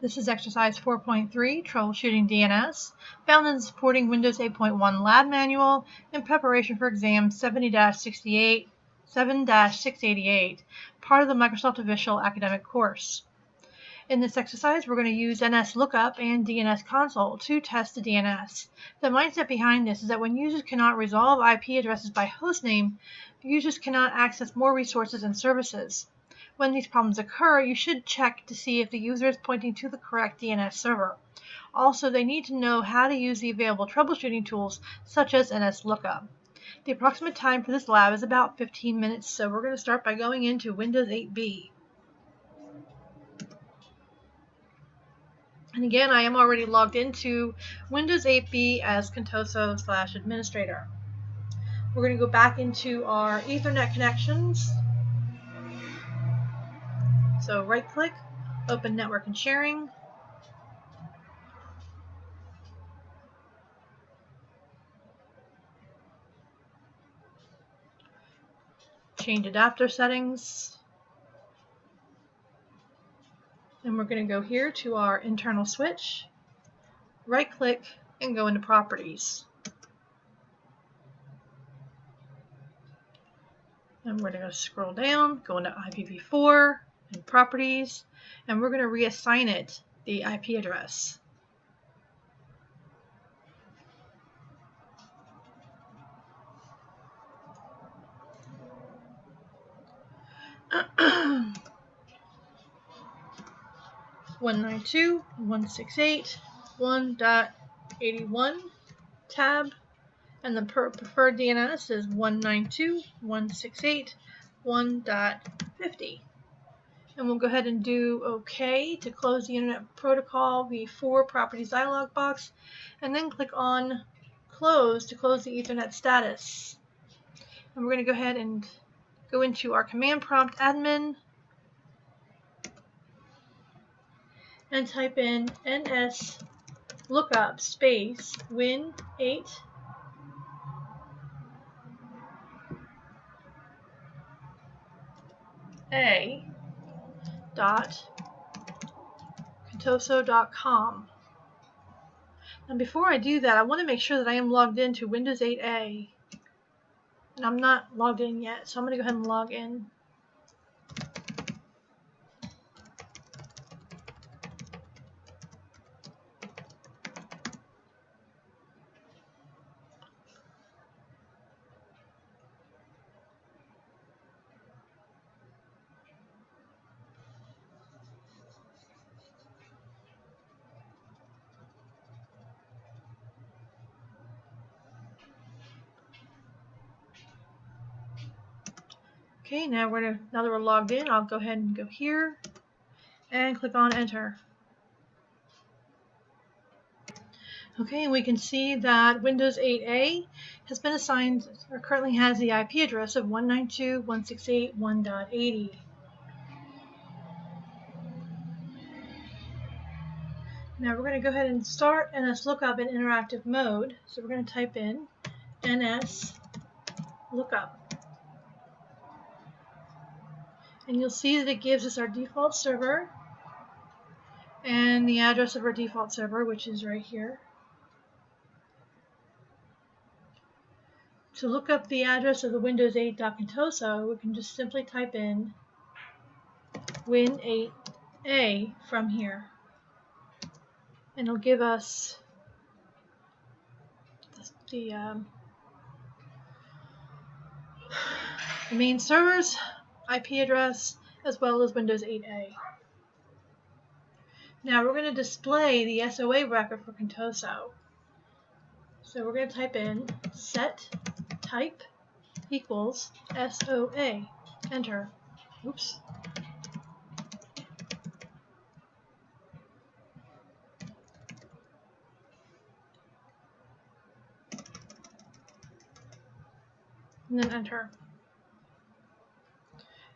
This is exercise 4.3, Troubleshooting DNS, found in the supporting Windows 8.1 lab manual in preparation for exam 7-688, part of the Microsoft Official Academic course. In this exercise, we're going to use NS Lookup and DNS Console to test the DNS. The mindset behind this is that when users cannot resolve IP addresses by hostname, users cannot access more resources and services. When these problems occur, you should check to see if the user is pointing to the correct DNS server. Also, they need to know how to use the available troubleshooting tools, such as NS Lookup. The approximate time for this lab is about 15 minutes, so we're going to start by going into Windows 8B. And again, I am already logged into Windows 8B as Contoso/administrator. We're going to go back into our Ethernet connections. So right-click, open Network and Sharing. Change adapter settings. And we're going to go here to our internal switch, right-click, and go into Properties. And we're going to scroll down, go into IPv4 and Properties, and we're going to reassign it the IP address. (192.168.1.81) tab, and the preferred DNS is 192.168.1.50. And we'll go ahead and do OK to close the Internet Protocol v4 Properties dialog box, and then click on Close to close the Ethernet status. And we're going to go ahead and go into our command prompt admin and type in ns lookup space win8 a.contoso.com. And before I do that, I want to make sure that I am logged into Windows 8A. And I'm not logged in yet, so I'm going to go ahead and log in. Okay, now that we're logged in, I'll go ahead and go here and click on Enter. Okay, and we can see that Windows 8A has been assigned, or currently has the IP address of 192.168.1.80. Now we're going to go ahead and start NS Lookup in interactive mode. So we're going to type in NS Lookup. And you'll see that it gives us our default server and the address of our default server, which is right here. To look up the address of the Windows 8.contoso, we can just simply type in win8a from here. And it'll give us the main server's IP address as well as Windows 8A. Now we're going to display the SOA record for Contoso. So we're going to type in set type equals SOA. Enter. Oops. And then enter.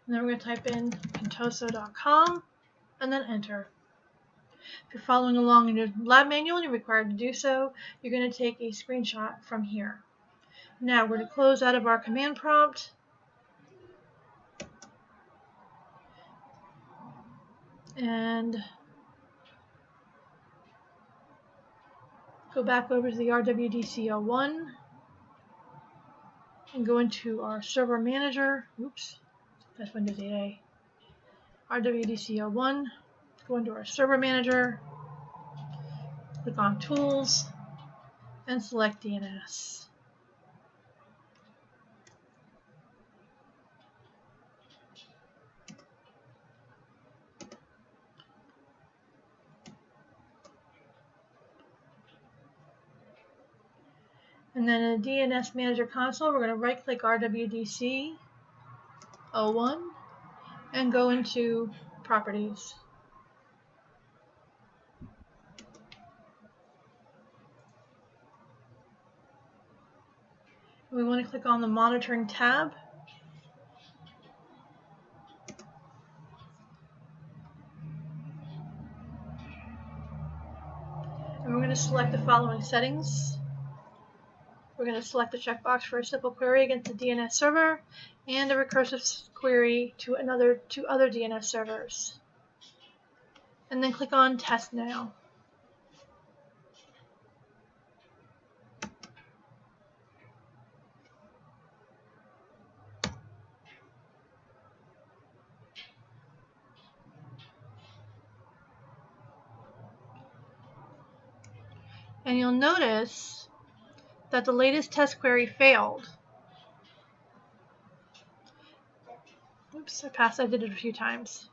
And then we're going to type in contoso.com and then enter. If you're following along in your lab manual and you're required to do so, you're going to take a screenshot from here. Now we're going to close out of our command prompt and Go back over to the RWDC01 and go into our server manager. Oops, that's Windows 8A. RWDC01, go into our server manager, click on Tools, and select DNS. And then in the DNS Manager console, we're going to right-click RWDC01 and go into Properties. We want to click on the Monitoring tab. And we're going to select the following settings. We're going to select the checkbox for a simple query against the DNS server and a recursive query to other DNS servers. And then click on Test Now. And you'll notice that the latest test query failed. Oops, I did it a few times.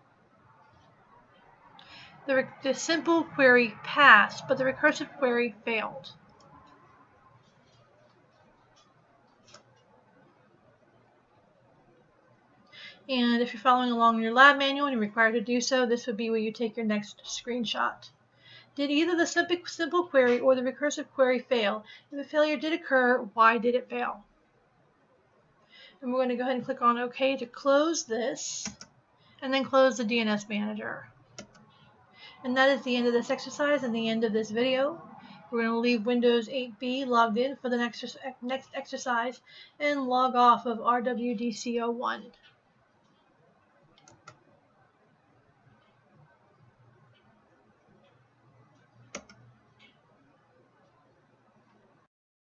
The simple query passed, but the recursive query failed. And if you're following along in your lab manual and you're required to do so, this would be where you take your next screenshot. Did either the simple query or the recursive query fail? If a failure did occur, why did it fail? And we're going to go ahead and click on OK to close this, and then close the DNS Manager. And that is the end of this exercise and the end of this video. We're going to leave Windows 8B logged in for the next exercise and log off of RWDC01.